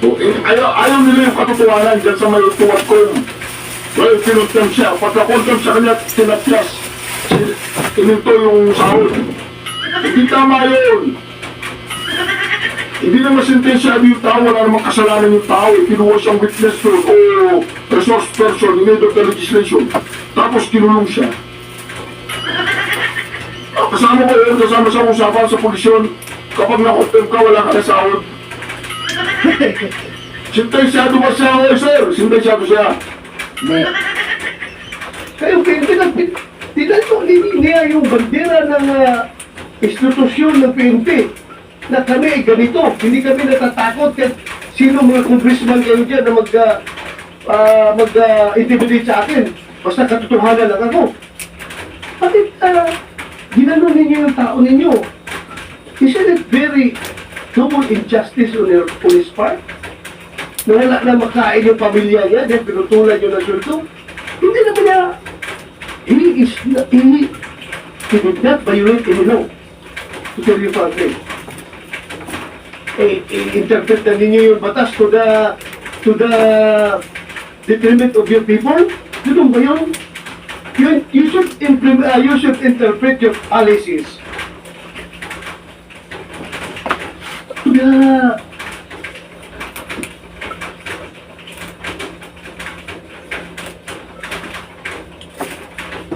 O, ayaw nila yung katotohanan dyan sa may tuwad ko. Well, kinontempt siya. Pagka-contempt sa kanya, tinapyas. Ininto yung sahod. Hindi tama yun. Hindi naman sentensyado yung tao, wala namang kasalanan yung tao. Kinuha siyang witness doon o resource person in aid of the legislation. Tapos kinulong siya. Kasama ko yun, kasama sa usapan sa polisyon. Kapag na-contempt ka, wala ka na sahod. Sentensyado ba siya, sir? Sentensyado siya. Kayo, pinag-tinanong niya yung bandera ng institusyon ng PNP na kami ay ganito. Hindi kami natatakot kahit sino mga congressman kayo dyan na mag-intimidate sa akin. Basta katotohanan lang ako. Bakit ginano ninyo yung tao ninyo? Isn't it very double injustice on your police part? Na wala na makain yung pamilya niya dahil pinutulan nyo ng sulto? Hindi naman niya. He did not violate any law. To tell you frankly. Interpret na ninyo yung batas to the detriment of your people? Yun ba yun? You should interpret your policies to the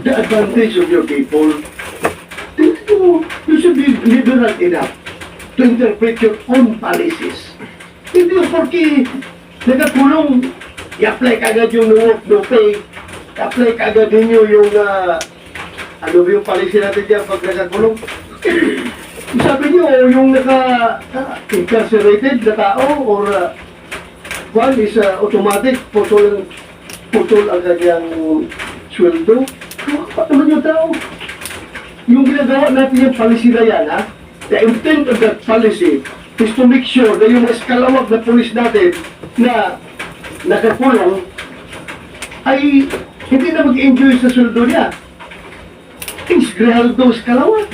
advantage of your people. You should be liberal enough to interpret your own policies. Hindi yung porque nagkakulong, i-apply kagad yung no work, no pay, i-apply kagad ninyo yung ano ba yung policy natin dyan pag nagkakulong. Sabi nyo, yung incarcerated na tao or one is automatic, putol ang kanyang sweldo. Paano naman yung tao? Yung ginagawa natin yung policy na yan, ha? The intent of that policy is to make sure na yung eskalawag na pulis natin na nakakulong ay hindi na mag-enjoy sa sweldo niya. It's Grijaldo eskalawag.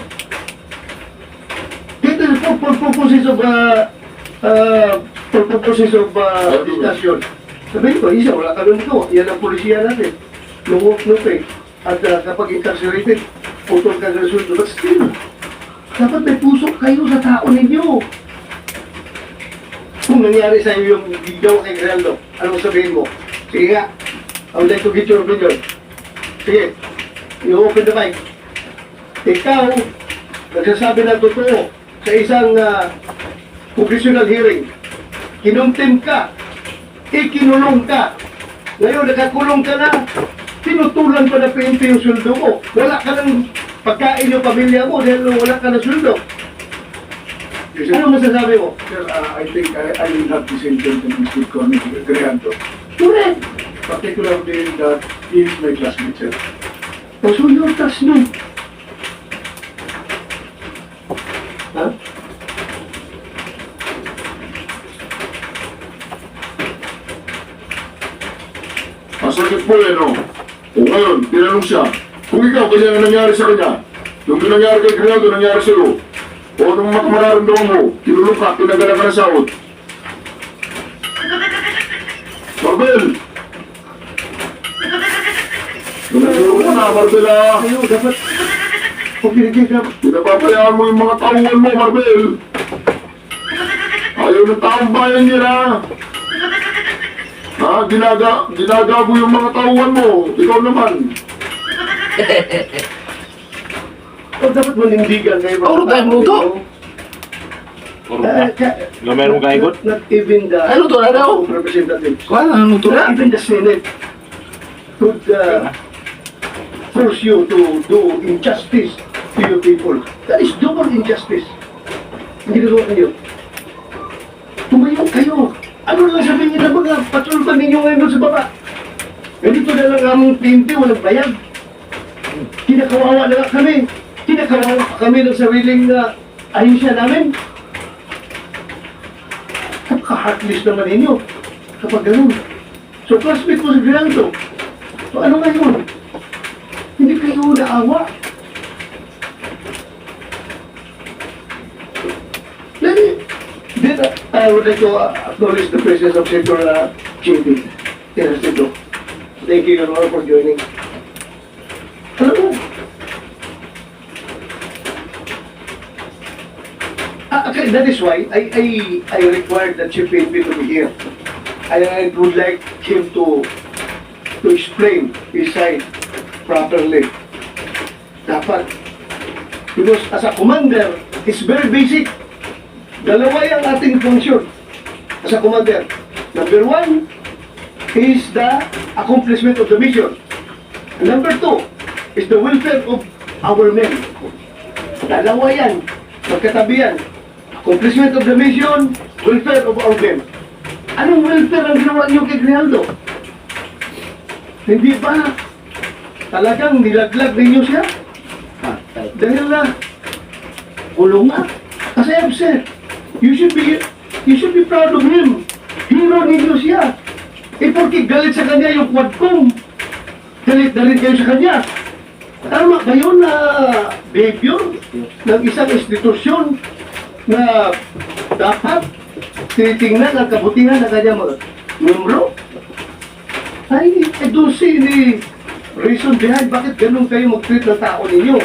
Ito for purposes of discussion. Sabihin ko, isa, wala ka nun ito. Yan ang polisiya natin. No work, no pay. At kapag incarcerated, putol ka ng sweldo. But still, dapat may puso kayo sa tao ninyo. Kung nangyari sa iyo yung video kay Grijaldo, anong sabihin mo? Sige nga, I would like to get your opinion. Sige, you open the mic. Ikaw, nagsasabi ng totoo sa isang congressional hearing. Kinumtim ka, ikinulong ka. Ngayon, nakakulong ka na. Tinutulan pa na PNP yung sweldo mo. Wala ka ng pagkain yung pamilya mo dahil wala ka ng sweldo. Ano masasabi mo? Sir, I think I will have the same sentiments with Colonel Grijaldo. Correct. Particularly that he is my classmate, sir. O so your classmate. Ha? Masakit po yan, no? O ngayon, tinanong siya, kung ikaw, kasi ang nangyari sa kanya, yung nangyari kay Grijaldo, nangyari sa iyo, o nung mararamdaman mo, kinulong ka, pinagala ka ng sahod. Marbel! Nangyari mo na, Marbel, ah! Ayaw, dapat pagpinigay ka. Pinapapayaan mo yung mga tauhan mo, Marbel! Ayaw ng taong bayan niya, ha? Ha? Ginagago yung mga tauhan mo. Ikaw naman. O dapat manindigan kayo. Puro tayo luto. Gamay mo kahigot? Not even the Ay, luto na daw. representatives. Kuha na, luto Not na. even the Senate could force you to do injustice to your people. That is double injustice. Hindi na kayo. Tumayo kayo. Ano lang sabihin niyo na mga patrolman ninyo ngayon doon sa baba? Ganito na lang aming PNP, walang bayad. Kinakawawa na lang kami. Kinakawawa pa kami ng sariling ayusin namin. Napaka-heartless naman ninyo kapag ganun. So classmate mo si Grijaldo. So ano ngayon? Hindi kayo naawa. Then, I would like to acknowledge the presence of Senator JB. Yes, Senator. Thank you, Your Honor, for joining. Alam mo, okay, that is why I required the Chief PNP to be here. I would like him to explain his side properly. Dapat. Because as a commander, it's very basic. Dalawa yung ating function as a commander. Number one is the accomplishment of the mission. And number two is the welfare of our men. Dalawa yan. Magkatabi yan. Accomplishment of the mission, welfare of our men. Anong welfare ang ginawa niyo kay Grijaldo? Hindi ba talagang nilaglag ninyo siya? Dahil na kulong na. As I have said, you should be proud of him. Hero ninyo siya. Eh, porque galit sa kanya yung Quadcom. Galit kayo sa kanya. Tama kayo na behavior ng isang institusyon na dapat tinitingnan ang kabutihan ng kanyang mga membro. I don't see any reason behind bakit ganun kayo mag-treat ng tao ninyo.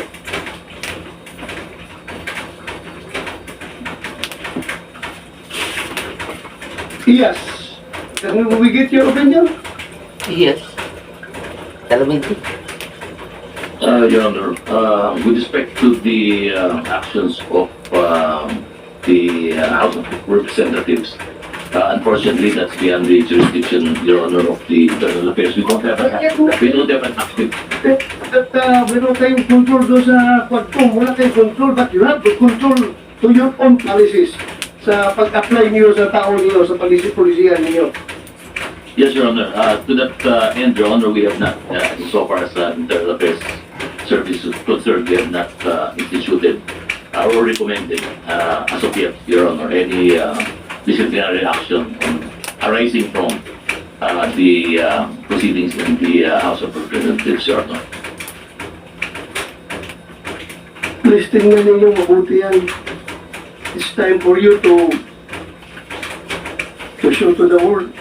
Yes. Can we get your opinion? Yes. Elementary. Your Honor, with respect to the actions of the House of Representatives, unfortunately, that's beyond the jurisdiction, Your Honor, of the Internal Affairs. We don't have an active. Meron kayong control doon sa Quadcom. Wala kayong control, but you have to control to your own policies sa pag-apply niyo sa tao niyo, sa polisiyan niyo. Yes, Your Honor. To that end, Your Honor, we have not, so far as Internal Affairs Service is concerned, we have not instituted or recommended, as of yet, Your Honor, any disciplinary action arising from the proceedings in the House of Representatives, Your Honor. Please tingnan ninyo mabuti yan. It's time for you to show to the world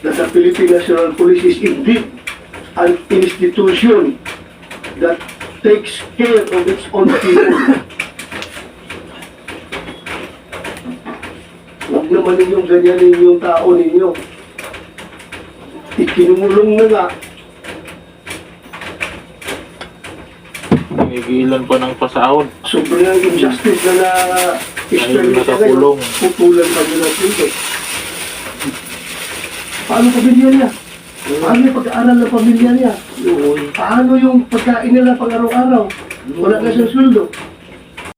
that the Philippine National Police is indeed an institution that takes care of its own people. Huwag naman ninyong ganyanin yung tao ninyo. Ikinumulong na nga. Pinigilan pa ng pasahod. Sobrang injustice na Dahil nakakulong. putulan pa nila dito. Paano pamilya niya? Paano yung pag-aaral ng pamilya niya? Paano yung pagkain nila pang araw-araw? Wala na siyang sweldo.